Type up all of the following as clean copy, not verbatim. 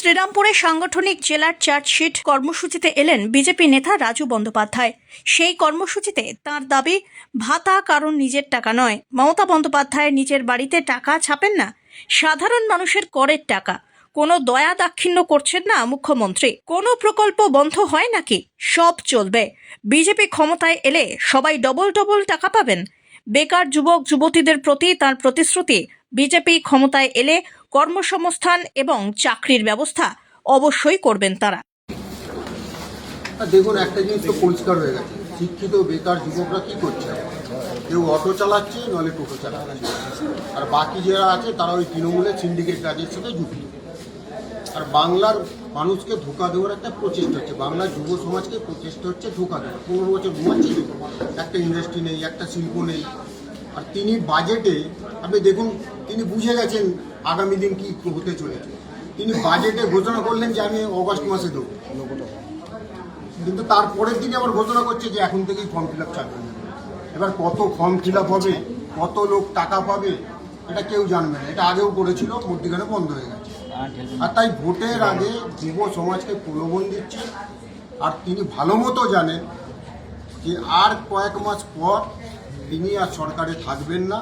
শ্রীরামপুরে সাংগঠনিক জেলার চার্জশিট কর্মসূচিতে এলেন বিজেপি নেতা রাজু বন্দ্যোপাধ্যায়। সেই কর্মসূচিতে তাঁর দাবি, ভাতা কারণ নিজের টাকা নয়। মমতা বন্দ্যোপাধ্যায় নিজের বাড়িতে টাকা ছাপেন না, সাধারণ মানুষের করের টাকা। কোনো দয়া দাক্ষিণ্য করছেন না মুখ্যমন্ত্রী। কোনো প্রকল্প বন্ধ হয় নাকি? সব চলবে। বিজেপি ক্ষমতায় এলে সবাই ডবল ডবল টাকা পাবেন। বেকার যুবক যুবতীদের প্রতি তাঁর প্রতিশ্রুতি, বিজেপি ক্ষমতায় এলে কর্মসংস্থান এবং চাকরির ব্যবস্থা অবশ্যই করবেন তারা। দেখুন, একটা জিনিস তো পরিষ্কার হয়ে গেছে, শিক্ষিত বেকার যুবকরা কি করছে? কেউ অটো চালাচ্ছে, নইলে টোটো চালাচ্ছে, আর বাকি যারা আছে তারা ওই তৃণমূলের সিন্ডিকেট কাজের সাথে যুক্ত। আর বাংলার মানুষকে ধোঁকা দেওয়ার একটা প্রচেষ্টা হচ্ছে, বাংলার যুব সমাজকে প্রচেষ্টা হচ্ছে ধোঁকা দেওয়ার। 15 বছর ঘুমাচ্ছে, একটা ইন্ডাস্ট্রি নেই, একটা শিল্প নেই। আর তিনি বাজেটে, আপনি দেখুন, তিনি বুঝে গেছেন আগামী দিন কি হতে চলেছে। তিনি বাজেটে ঘোষণা করলেন যে আমি অগাস্ট মাসে দেবো, কিন্তু তারপরের দিনে আবার ঘোষণা করছে যে এখন থেকেই ফর্ম ফিল আপ চালু হবে। এবার কত ফর্ম ফিল আপ হবে, কত লোক টাকা পাবে, এটা কেউ জানবে না। এটা আগেও করেছিল, মধ্যিখানে বন্ধ হয়ে গেছে। আর তাই ভোটের আগে যুব সমাজকে প্রলোভন দিচ্ছে। আর তিনি ভালো মতো জানেন যে আর কয়েক মাস পর তিনি আর সরকারে থাকবেন না।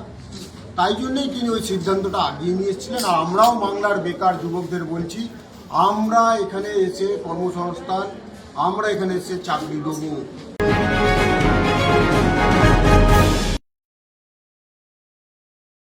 তাই জন্যই তিনি ওই সিদ্ধান্তটা আগিয়ে নিয়ে এসেছিলেন। আর আমরাও বাংলার বেকার যুবকদের বলছি, আমরা এখানে এসে কর্মসংস্থান, আমরা এখানে এসে চাকরি দেবো।